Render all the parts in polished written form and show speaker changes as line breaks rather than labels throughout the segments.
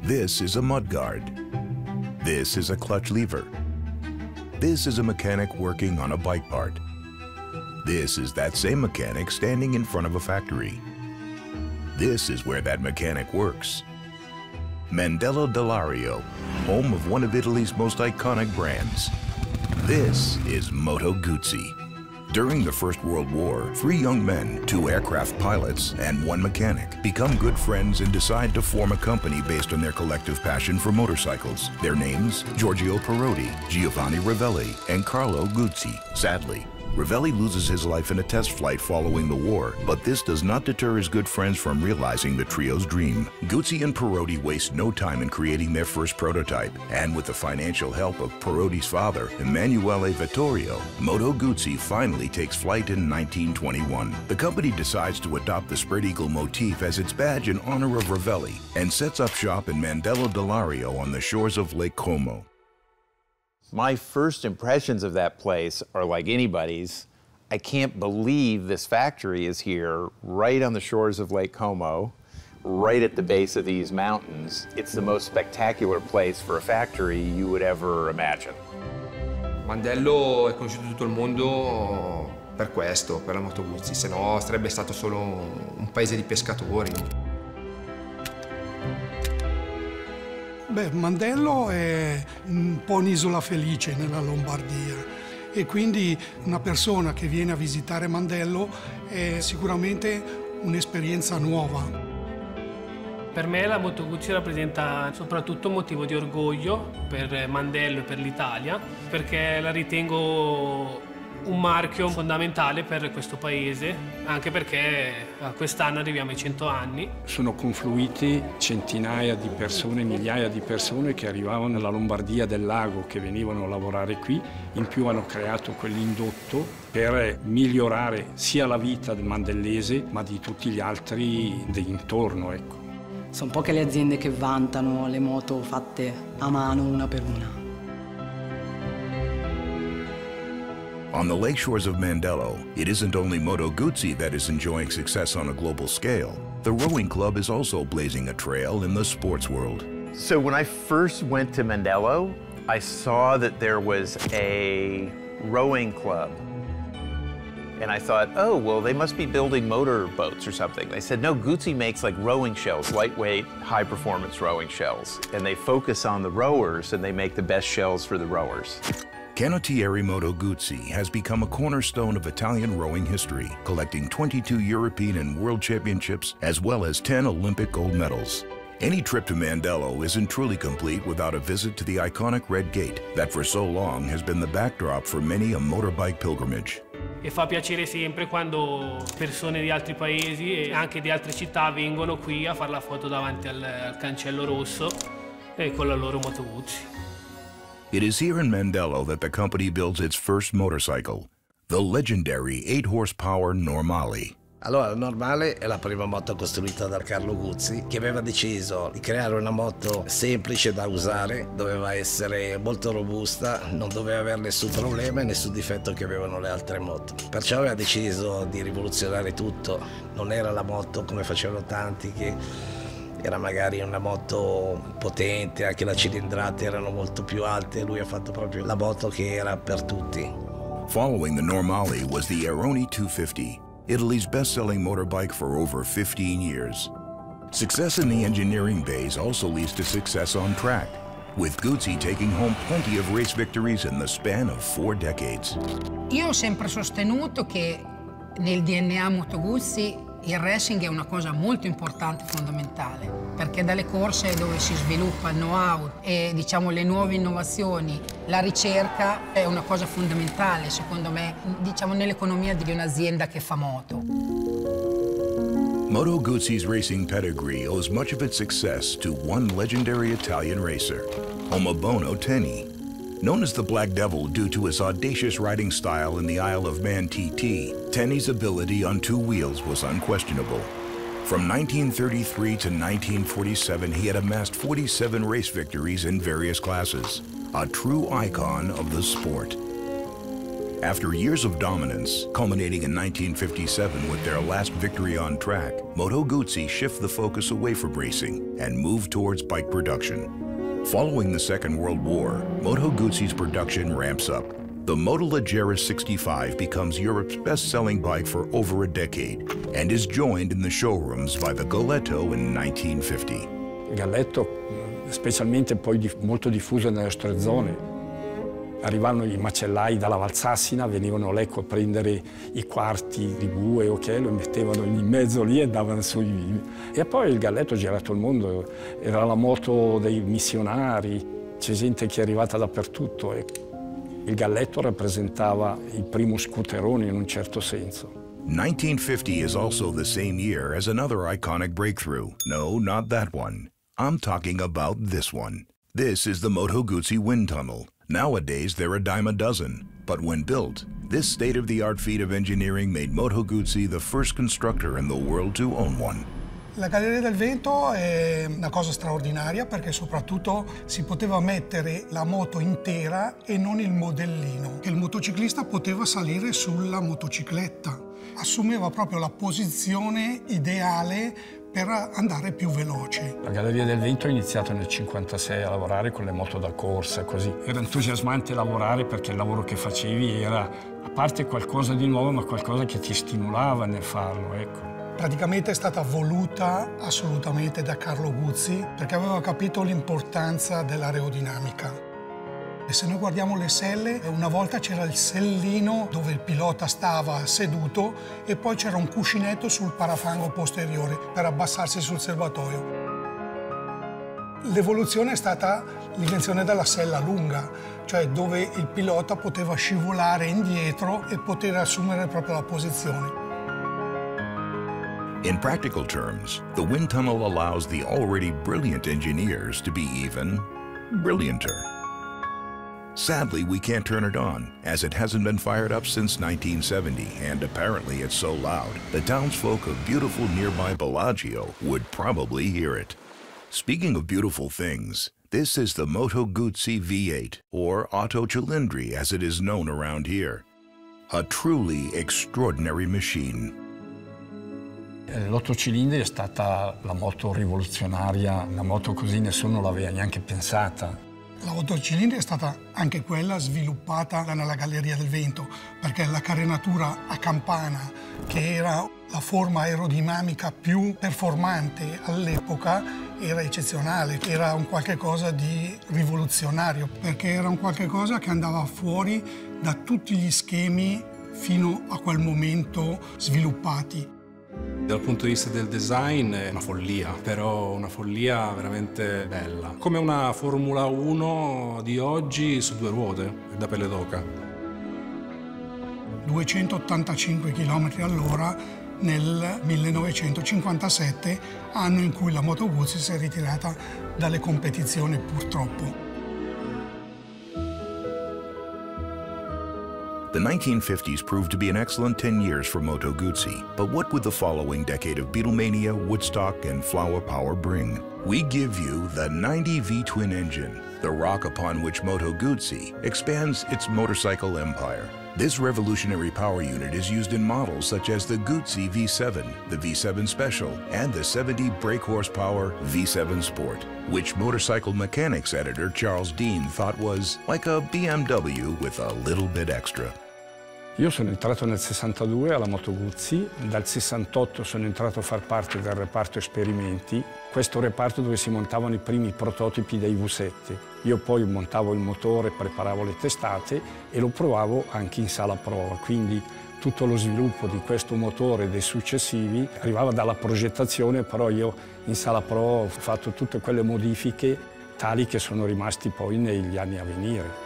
This is a mudguard. This is a clutch lever. This is a mechanic working on a bike part. This is that same mechanic standing in front of a factory. This is where that mechanic works. Mandello Delario, home of one of Italy's most iconic brands. This is Moto Guzzi. During the First World War, 3 young men, 2 aircraft pilots, and 1 mechanic become good friends and decide to form a company based on their collective passion for motorcycles. Their names, Giorgio Perotti, Giovanni Ravelli, and Carlo Guzzi. Sadly, Ravelli loses his life in a test flight following the war, but this does not deter his good friends from realizing the trio's dream. Guzzi and Perotti waste no time in creating their first prototype, and with the financial help of Perotti's father, Emanuele Vittorio, Moto Guzzi finally takes flight in 1921. The company decides to adopt the spread eagle motif as its badge in honor of Ravelli, and sets up shop in Mandello Delario on the shores of Lake Como.
My first impressions of that place are like anybody's. I can't believe this factory is here, right on the shores of Lake Como, right at the base of these mountains. It's the most spectacular place for a factory you would ever imagine.
Mandello è conosciuto in tutto il mondo per questo, per la Moto Guzzi, se no sarebbe stato solo un paese di pescatori.
Beh, Mandello è un po' un'isola felice nella Lombardia e quindi una persona che viene a visitare Mandello è sicuramente un'esperienza nuova.
Per me la Moto Guzzi rappresenta soprattutto un motivo di orgoglio per Mandello e per l'Italia, perché la ritengo un marchio fondamentale per questo paese, anche perché a quest'anno arriviamo ai 100 anni.
Sono confluiti centinaia di persone, migliaia di persone che arrivavano nella Lombardia del lago, che venivano a lavorare qui. In più hanno creato quell'indotto per migliorare sia la vita del mandellese, ma di tutti gli altri d'intorno, ecco.
Sono poche le aziende che vantano le moto fatte a mano una per una.
On the lake shores of Mandello, it isn't only Moto Guzzi that is enjoying success on a global scale. The rowing club is also blazing a trail in the sports world.
So when I first went to Mandello, I saw that there was a rowing club. And I thought, oh, well, they must be building motor boats or something. They said, no, Guzzi makes like rowing shells, lightweight, high-performance rowing shells. And they focus on the rowers, and they make the best shells for the rowers.
Canottieri Moto Guzzi has become a cornerstone of Italian rowing history, collecting 22 European and World Championships, as well as 10 Olympic gold medals. Any trip to Mandello isn't truly complete without a visit to the iconic Red Gate that for so long has been the backdrop for many a motorbike pilgrimage.
E fa piacere sempre quando persone di altri paesi e anche di altre città vengono qui a fare la foto davanti al cancello rosso e con la loro Moto Guzzi.
It is here in Mandello that the company builds its first motorcycle, the legendary 8-horsepower Normale.
Allora, la Normale è la prima moto costruita da Carlo Guzzi, che aveva deciso di creare una moto semplice da usare, doveva essere molto robusta, non doveva avere nessun problema e nessun difetto che avevano le altre moto. Perciò aveva deciso di rivoluzionare tutto. Non era la moto come facevano tanti, che era magari una moto potente, anche le cilindrate erano molto più alte, lui ha fatto proprio la moto che era per tutti.
Following the Normale was the Aironi 250, Italy's best-selling motorbike for over 15 years. Success in the engineering base also leads to success on track, with Guzzi taking home plenty of race victories in the span of 4 decades.
Io ho sempre sostenuto che nel DNA Moto Guzzi il racing è una cosa molto importante e fondamentale, perché dalle corse dove si sviluppa il know-how e diciamo le nuove innovazioni, la ricerca è una cosa fondamentale, secondo me, diciamo nell'economia di un'azienda che fa moto.
Moto Guzzi's racing pedigree owes much of its success to one legendary Italian racer, Omobono Tenni. Known as the Black Devil due to his audacious riding style in the Isle of Man TT, Tenni's ability on 2 wheels was unquestionable. From 1933 to 1947, he had amassed 47 race victories in various classes, a true icon of the sport. After years of dominance, culminating in 1957 with their last victory on track, Moto Guzzi shift the focus away from racing and move towards bike production. Following the Second World War, Moto Guzzi's production ramps up. The Moto Leggera 65 becomes Europe's best-selling bike for over a decade and is joined in the showrooms by the Galletto in 1950.
Il Galletto, specialmente poi molto diffuso nelle nostre zone. Arrivavano i macellai dalla Valsassina, venivano lì a prendere i quarti di bue o che lo mettevano in mezzo lì e davano su. E poi il Galletto ha girato il mondo, era la moto dei missionari, c'è gente che è arrivata dappertutto. E il Galletto rappresentava il primo scooterone in un certo senso.
1950 is also the same year as another iconic breakthrough. No, not that one. I'm talking about this one. This is the Moto Guzzi wind tunnel. Nowadays, they're a dime a dozen. But when built, this state-of-the-art feat of engineering made Moto Guzzi the first constructor in the world to own one.
La Galleria del Vento è una cosa straordinaria perché soprattutto si poteva mettere la moto intera e non il modellino, che il motociclista poteva salire sulla motocicletta. Assumeva proprio la posizione ideale per andare più veloce.
La Galleria del Vento ha iniziato nel 1956 a lavorare con le moto da corsa, così. Era entusiasmante lavorare perché il lavoro che facevi era, a parte qualcosa di nuovo, ma qualcosa che ti stimolava nel farlo, ecco.
Praticamente è stata voluta assolutamente da Carlo Guzzi perché aveva capito l'importanza dell'aerodinamica. E se noi guardiamo le selle, una volta c'era il sellino dove il pilota stava seduto e poi c'era un cuscinetto sul parafango posteriore per abbassarsi sul serbatoio. L'evoluzione è stata l'invenzione della sella lunga, cioè dove il pilota poteva scivolare indietro e poter assumere proprio la posizione.
In practical terms, the wind tunnel allows the already brilliant engineers to be even brillianter. Sadly, we can't turn it on, as it hasn't been fired up since 1970, and apparently it's so loud, the townsfolk of beautiful nearby Bellagio would probably hear it. Speaking of beautiful things, this is the Moto Guzzi V8, or Otto Cilindri as it is known around here. A truly extraordinary machine.
L'8 cilindri è stata la moto rivoluzionaria, una moto così nessuno l'aveva neanche pensata.
La 8 cilindri è stata anche quella sviluppata nella Galleria del Vento, perché la carenatura a campana, che era la forma aerodinamica più performante all'epoca, era eccezionale, era un qualche cosa di rivoluzionario, perché era un qualche cosa che andava fuori da tutti gli schemi fino a quel momento sviluppati.
Dal punto di vista del design è una follia, però una follia veramente bella. Come una Formula 1 di oggi su due ruote, da pelle d'oca. 285
km/h nel 1957, anno in cui la Moto Guzzi si è ritirata dalle competizioni purtroppo.
The 1950s proved to be an excellent 10 years for Moto Guzzi, but what would the following decade of Beatlemania, Woodstock, and Flower Power bring? We give you the 90 V-twin engine, the rock upon which Moto Guzzi expands its motorcycle empire. This revolutionary power unit is used in models such as the Guzzi V7, the V7 Special, and the 70 brake horsepower V7 Sport, which motorcycle mechanics editor Charles Dean thought was like a BMW with a little bit extra.
Io sono entrato nel 62 alla Moto Guzzi, dal 68 sono entrato a far parte del reparto esperimenti, questo reparto dove si montavano i primi prototipi dei V7. Io poi montavo il motore, preparavo le testate e lo provavo anche in sala prova, quindi tutto lo sviluppo di questo motore e dei successivi arrivava dalla progettazione, però io in sala prova ho fatto tutte quelle modifiche tali che sono rimasti poi negli anni a venire.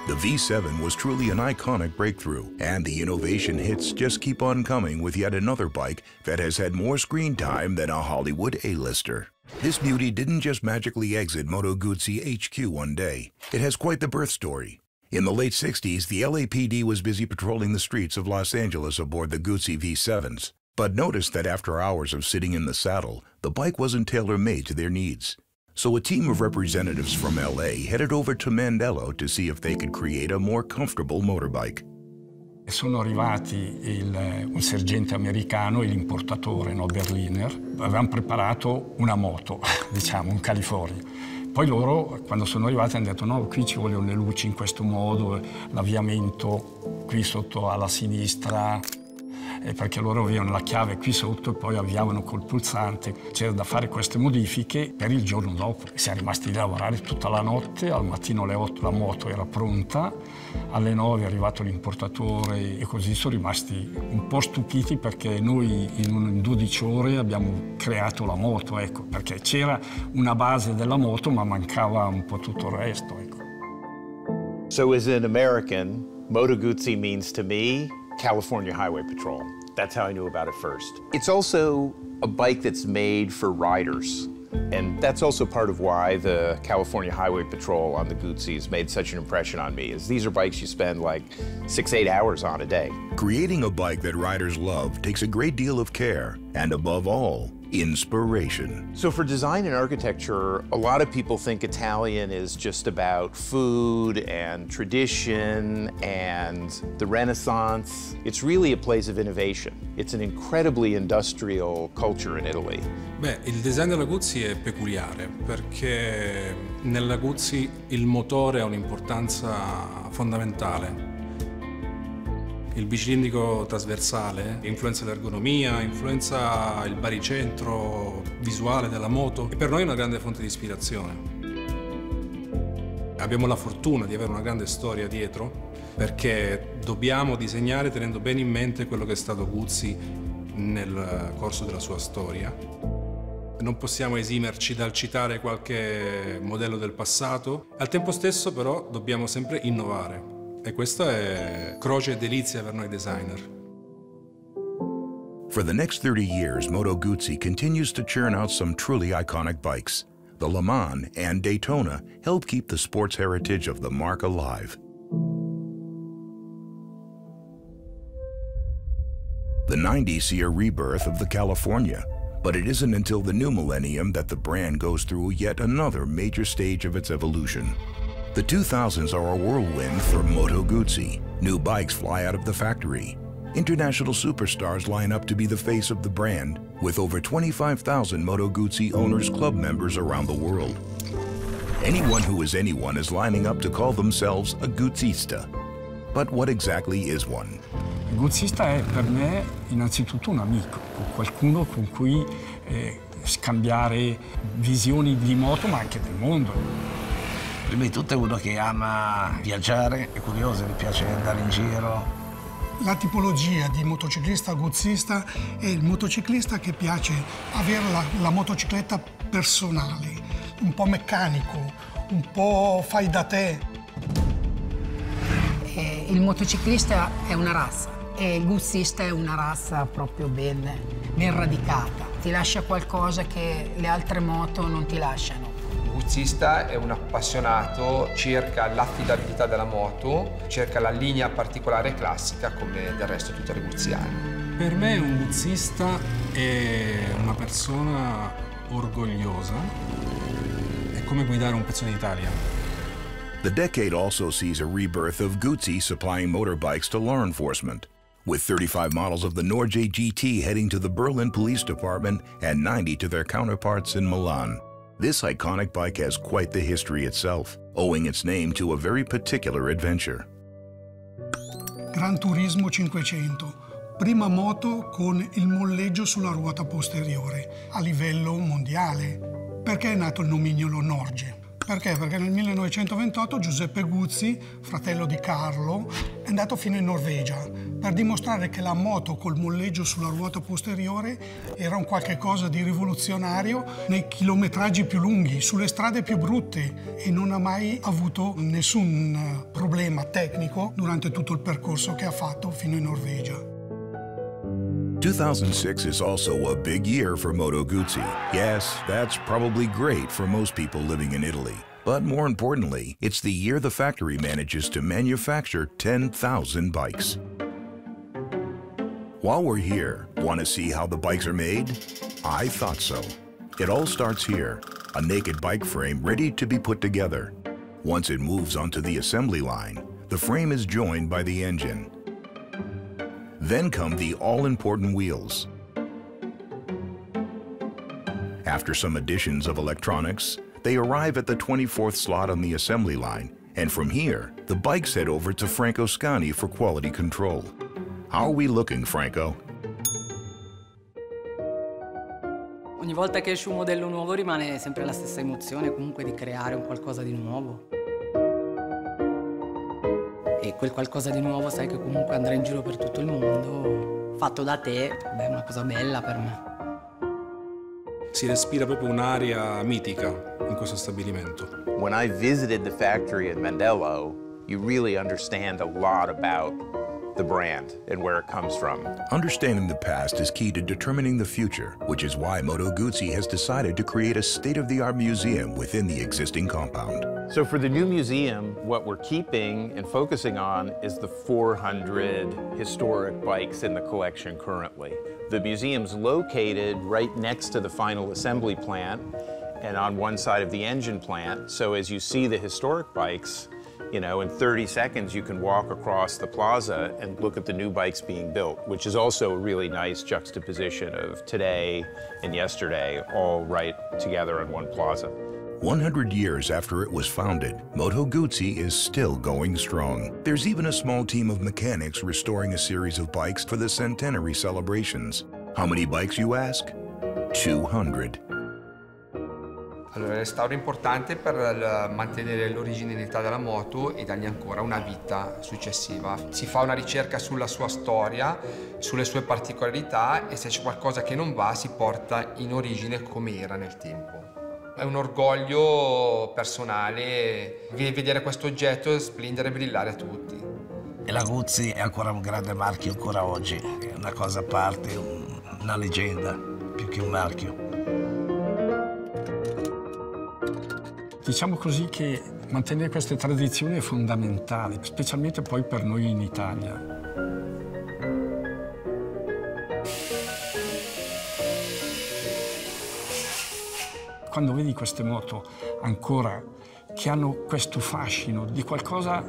The V7 was truly an iconic breakthrough, and the innovation hits just keep on coming with yet another bike that has had more screen time than a Hollywood A-lister. This beauty didn't just magically exit Moto Guzzi HQ one day. It has quite the birth story. In the late 60s, the LAPD was busy patrolling the streets of Los Angeles aboard the Guzzi V7s, but noticed that after hours of sitting in the saddle, the bike wasn't tailor-made to their needs. So a team of representatives from LA headed over to Mandello to see if they could create a more comfortable motorbike.
Sono arrivati un sergente americano e l'importatore, no, Berliner. Avevano preparato una moto, diciamo, un California. Poi loro, quando sono arrivati, hanno detto no, qui ci vogliono le luci in questo modo, l'avviamento qui sotto alla sinistra, perché loro avevano la chiave qui sotto e poi avviavano col pulsante. C'era da fare queste modifiche per il giorno dopo. Siamo rimasti lì a lavorare tutta la notte, al mattino alle 8 la moto era pronta, alle 9 è arrivato l'importatore e così sono rimasti un po' stupiti perché noi in 12 ore abbiamo creato la moto, ecco, perché c'era una base della moto ma mancava un po' tutto il resto, ecco.
So as an American, Moto Guzzi means to me California Highway Patrol. That's how I knew about it first. It's also a bike that's made for riders. And that's also part of why the California Highway Patrol on the Guzzis made such an impression on me, is these are bikes you spend like 6-8 hours on a day.
Creating a bike that riders love takes a great deal of care, and above all, inspiration.
So for design and architecture, a lot of people think Italian is just about food and tradition and the Renaissance. It's really a place of innovation. It's an incredibly industrial culture in Italy.
Beh, il design della Guzzi è peculiare perché nella Guzzi il motore ha un'importanza fondamentale. Il bicilindrico trasversale influenza l'ergonomia, influenza il baricentro visuale della moto e per noi è una grande fonte di ispirazione. Abbiamo la fortuna di avere una grande storia dietro perché dobbiamo disegnare tenendo bene in mente quello che è stato Guzzi nel corso della sua storia. Non possiamo esimerci dal citare qualche modello del passato, al tempo stesso però dobbiamo sempre innovare. E questa è croce e delizia per noi designer.
For the next 30 years, Moto Guzzi continues to churn out some truly iconic bikes. The Le Mans and Daytona help keep the sports heritage of the marque alive. The 90s see a rebirth of the California, but it isn't until the new millennium that the brand goes through yet another major stage of its evolution. The 2000s are a whirlwind for Moto Guzzi. New bikes fly out of the factory. International superstars line up to be the face of the brand, with over 25,000 Moto Guzzi owners club members around the world. Anyone who is anyone is lining up to call themselves a Guzzista. But what exactly is one?
Il Guzzista è per me innanzitutto un amico, qualcuno con cui scambiare visioni di moto ma anche del mondo.
Prima di tutto è uno che ama viaggiare, è curioso, gli piace andare in giro.
La tipologia di motociclista guzzista è il motociclista che piace avere la motocicletta personale, un po' meccanico, un po' fai da te.
Il motociclista è una razza e il guzzista è una razza proprio ben radicata. Ti lascia qualcosa che le altre moto non ti lasciano.
Il guzzista è un appassionato, cerca l'affidabilità della moto, cerca la linea particolare e classica come del resto tutte le guzziane.
Per me un guzzista è una persona orgogliosa, è come guidare un pezzo d'Italia.
The decade also sees a rebirth of Guzzi supplying motorbikes to law enforcement, with 35 models of the Norge GT heading to the Berlin Police Department and 90 to their counterparts in Milan. This iconic bike has quite the history itself, owing its name to a very particular adventure.
Gran Turismo 500, prima moto con il molleggio sulla ruota posteriore a livello mondiale. Perché è nato il nomignolo Norge? Perché? Perché nel 1928 Giuseppe Guzzi, fratello di Carlo, è andato fino in Norvegia per dimostrare che la moto col molleggio sulla ruota posteriore era un qualche cosa di rivoluzionario nei chilometraggi più lunghi, sulle strade più brutte, e non ha mai avuto nessun problema tecnico durante tutto il percorso che ha fatto fino in Norvegia.
2006 is also a big year for Moto Guzzi. Yes, that's probably great for most people living in Italy. But more importantly, it's the year the factory manages to manufacture 10,000 bikes. While we're here, want to see how the bikes are made? I thought so. It all starts here, a naked bike frame ready to be put together. Once it moves onto the assembly line, the frame is joined by the engine. Then come the all-important wheels. After some additions of electronics, they arrive at the 24th slot on the assembly line, and from here, the bikes head over to Franco Scani for quality control. How are we looking, Franco?
Ogni volta che esce un modello nuovo rimane sempre la stessa emozione, comunque di creare un qualcosa di nuovo. E quel qualcosa di nuovo sai che comunque andrà in giro per tutto il mondo, fatto da te, beh, è una cosa bella per me.
Si respira proprio un'aria mitica in questo stabilimento.
When I visited the factory at Mandello, you really understand a lot about the brand and where it comes from.
Understanding the past is key to determining the future, which is why Moto Guzzi has decided to create a state-of-the-art museum within the existing compound.
So for the new museum, what we're keeping and focusing on is the 400 historic bikes in the collection currently. The museum's located right next to the final assembly plant and on one side of the engine plant. So as you see the historic bikes, you know, in 30 seconds you can walk across the plaza and look at the new bikes being built, which is also a really nice juxtaposition of today and yesterday all right together in one plaza.
100 years after it was founded, Moto Guzzi is still going strong. There's even a small team of mechanics restoring a series of bikes for the centenary celebrations. How many bikes, you ask? 200.
Allora, il restauro è importante per mantenere l'originalità della moto e dargli ancora una vita successiva. Si fa una ricerca sulla sua storia, sulle sue particolarità e se c'è qualcosa che non va si porta in origine come era nel tempo. È un orgoglio personale vedere questo oggetto splendere e brillare a tutti.
E la Guzzi è ancora un grande marchio ancora oggi, è una cosa a parte, una leggenda, più che un marchio.
Diciamo così che mantenere queste tradizioni è fondamentale, specialmente poi per noi in Italia. Quando vedi queste moto ancora che hanno questo fascino di qualcosa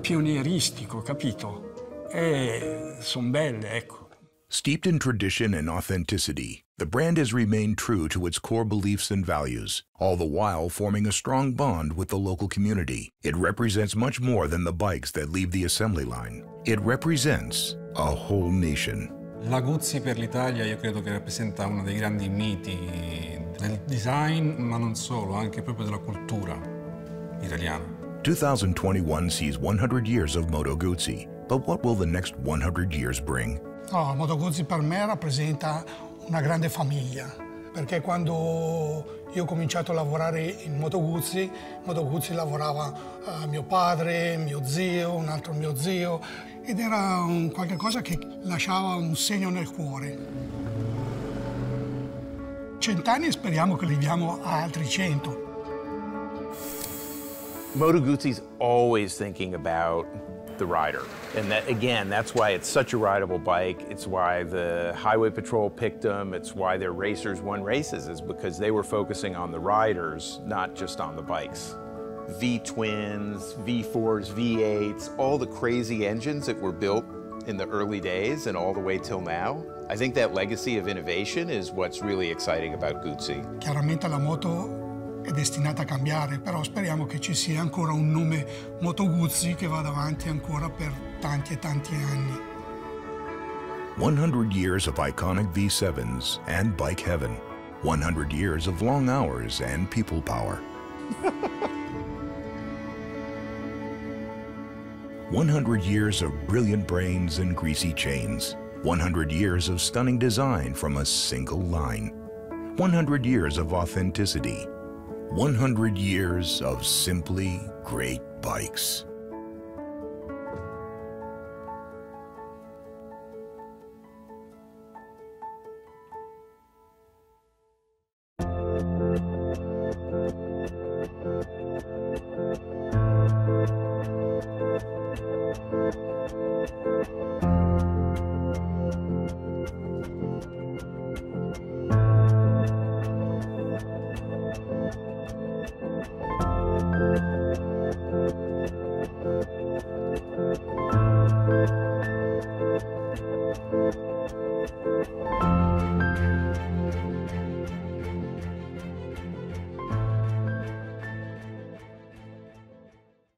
pionieristico, capito? E sono belle, ecco.
Steeped in tradition and authenticity, the brand has remained true to its core beliefs and values, all the while forming a strong bond with the local community. It represents much more than the bikes that leave the assembly line. It represents a whole nation.
La Guzzi per l'Italia io credo che rappresenta uno dei grandi miti del design, ma non solo, anche proprio della cultura italiana.
2021 sees 100 years of Moto Guzzi, but what will the next 100 years bring?
No, Moto Guzzi per me rappresenta una grande famiglia, perché quando io ho cominciato a lavorare in Moto Guzzi lavorava mio padre, mio zio, un altro mio zio, ed era qualcosa che lasciava un segno nel cuore. 100 anni e speriamo che viviamo a altri 100.
Moto Guzzi's always thinking about the rider. And that, again, that's why it's such a rideable bike. It's why the Highway Patrol picked them. It's why their racers won races, is because they were focusing on the riders, not just on the bikes. V-twins, V4s, V8s, all the crazy engines that were built in the early days and all the way till now. I think that legacy of innovation is what's really exciting about Guzzi.
Chiaramente la moto è destinata a cambiare, però speriamo che ci sia ancora un nome Moto Guzzi che vada avanti ancora per tanti e tanti anni.
100 years of iconic V7s and bike heaven. 100 years of long hours and people power. 100 years of brilliant brains and greasy chains. 100 years of stunning design from a single line. 100 years of authenticity. 100 years of simply great bikes. Moto.